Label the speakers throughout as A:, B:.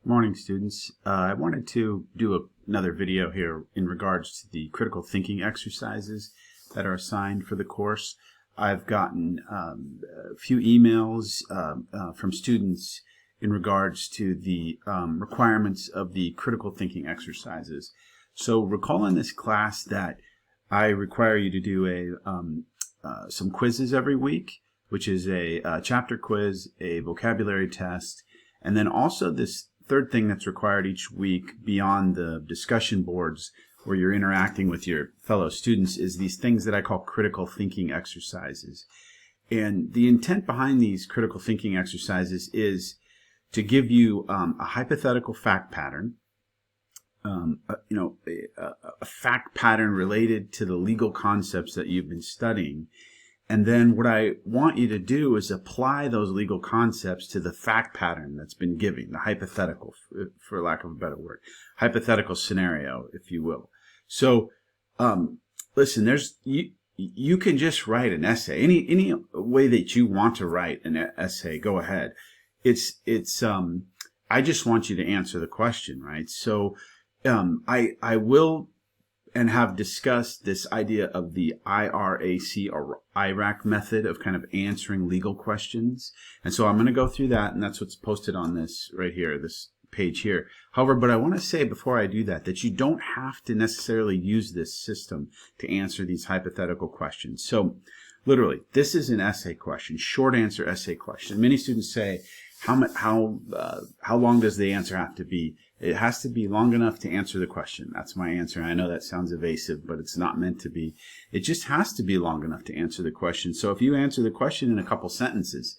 A: Morning, students. I wanted to do another video here in regards to the critical thinking exercises that are assigned for the course. I've gotten a few emails from students in regards to the requirements of the critical thinking exercises. So recall in this class that I require you to do some quizzes every week, which is a chapter quiz, a vocabulary test, and then also this third thing that's required each week beyond the discussion boards where you're interacting with your fellow students is these things that I call critical thinking exercises. And the intent behind these critical thinking exercises is to give you a hypothetical fact pattern, a fact pattern related to the legal concepts that you've been studying. And then what I want you to do is apply those legal concepts to the fact pattern that's been given, the hypothetical, for lack of a better word, hypothetical scenario, if you will. So, listen, you can just write an essay, any way that you want to write an essay, go ahead. I just want you to answer the question, right? So, I will and have discussed this idea of the IRAC or IRAC method of kind of answering legal questions. And so I'm going to go through that, and that's what's posted on this right here, this page here. However, but I want to say before I do that you don't have to necessarily use this system to answer these hypothetical questions. So literally, this is an essay question, short answer essay question. Many students say, how long does the answer have to be? It has to be long enough to answer the question. That's my answer. I know that sounds evasive, but it's not meant to be. It just has to be long enough to answer the question. So if you answer the question in a couple sentences,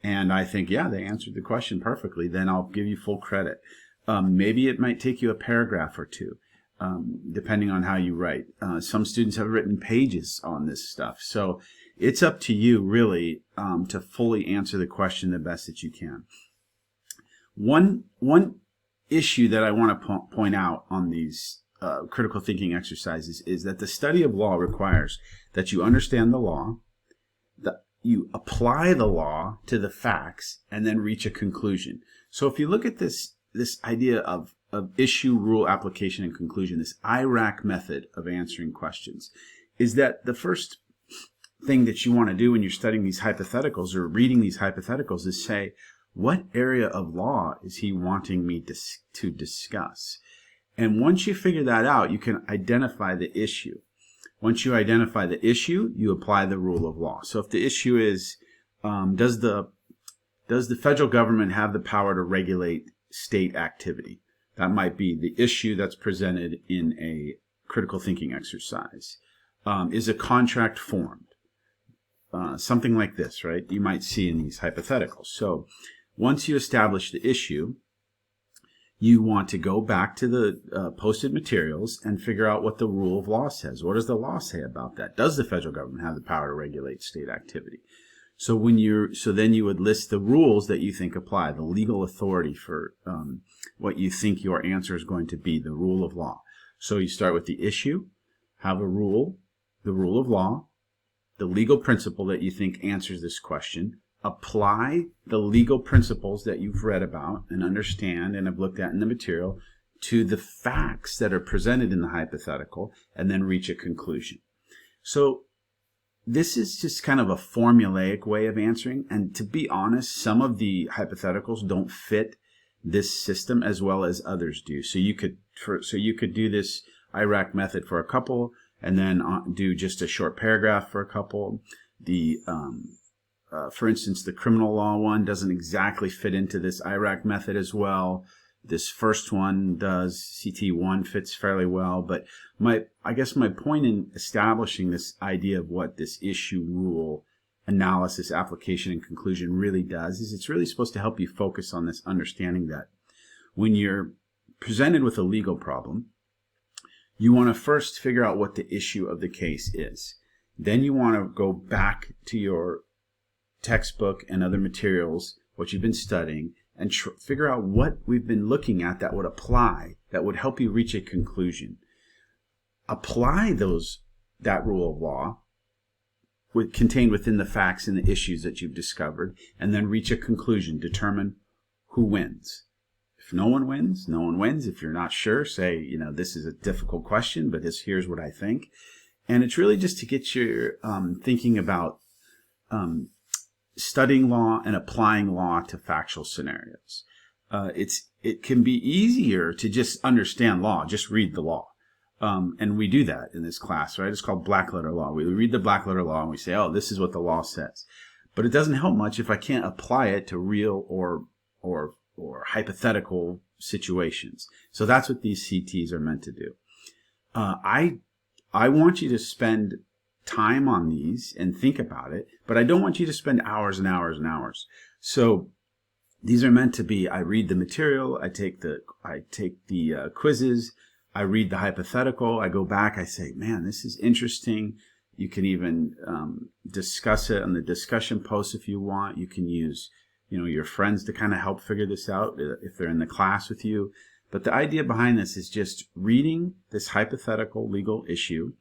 A: and I think, yeah, they answered the question perfectly, then I'll give you full credit. Maybe it might take you a paragraph or two, depending on how you write. Some students have written pages on this stuff. So it's up to you, really, to fully answer the question the best that you can. One issue that I want to point out on these critical thinking exercises is that the study of law requires that you understand the law, that you apply the law to the facts, and then reach a conclusion. So if you look at this idea of issue, rule, application, and conclusion, this IRAC method of answering questions, is that the first thing that you want to do when you're studying these hypotheticals or reading these hypotheticals is say, what area of law is he wanting me to discuss? And once you figure that out, you can identify the issue. Once you identify the issue, you apply the rule of law. So if the issue is, does the federal government have the power to regulate state activity? That might be the issue that's presented in a critical thinking exercise. Is a contract formed? Something like this, right? You might see in these hypotheticals. So once you establish the issue, you want to go back to the posted materials and figure out what the rule of law says. What does the law say about that? Does the federal government have the power to regulate state activity? So then you would list the rules that you think apply, the legal authority for what you think your answer is going to be, the rule of law. So you start with the issue, have a rule, the rule of law, the legal principle that you think answers this question, apply the legal principles that you've read about and understand and have looked at in the material to the facts that are presented in the hypothetical, and then reach a conclusion. So this is just kind of a formulaic way of answering, and to be honest, some of the hypotheticals don't fit this system as well as others do. So you could do this IRAC method for a couple, and then do just a short paragraph for a couple. For instance, the criminal law one doesn't exactly fit into this IRAC method as well. This first one does. CT1 fits fairly well. But I guess my point in establishing this idea of what this issue, rule, analysis, application, and conclusion really does is it's really supposed to help you focus on this understanding that when you're presented with a legal problem, you want to first figure out what the issue of the case is. Then you want to go back to your textbook and other materials, what you've been studying, and figure out what we've been looking at that would apply, that would help you reach a conclusion. Apply that rule of law contained within the facts and the issues that you've discovered, and then reach a conclusion, determine who wins. If no one wins, no one wins. If you're not sure, say, this is a difficult question, but here's what I think. And it's really just to get your thinking about studying law and applying law to factual scenarios. It can be easier to just understand law, just read the law. And we do that in this class, right? It's called black letter law. We read the black letter law and we say, oh, this is what the law says. But it doesn't help much if I can't apply it to real or hypothetical situations. So that's what these CTs are meant to do. I want you to spend time on these and think about it, but I don't want you to spend hours and hours and hours. So these are meant to be, I read the material, I take the quizzes, I read the hypothetical, I go back, I say, man, this is interesting. You can even discuss it on the discussion post if you want. You can use your friends to kind of help figure this out if they're in the class with you. But the idea behind this is just reading this hypothetical legal issue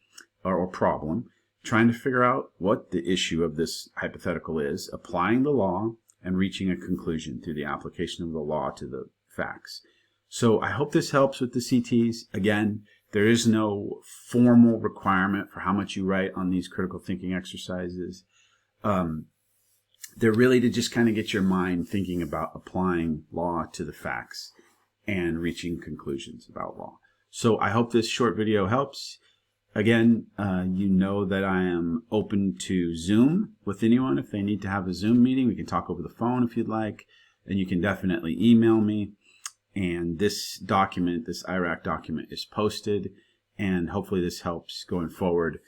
A: or problem, trying to figure out what the issue of this hypothetical is, applying the law, and reaching a conclusion through the application of the law to the facts. So I hope this helps with the CTs. Again, there is no formal requirement for how much you write on these critical thinking exercises. They're really to just kind of get your mind thinking about applying law to the facts and reaching conclusions about law. So I hope this short video helps. Again, you know that I am open to Zoom with anyone. If they need to have a Zoom meeting, we can talk over the phone if you'd like. And you can definitely email me. And this document, this IRAC document, is posted. And hopefully this helps going forward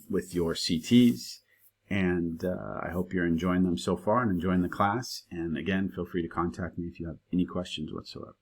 A: with your CTs. And I hope you're enjoying them so far and enjoying the class. And again, feel free to contact me if you have any questions whatsoever.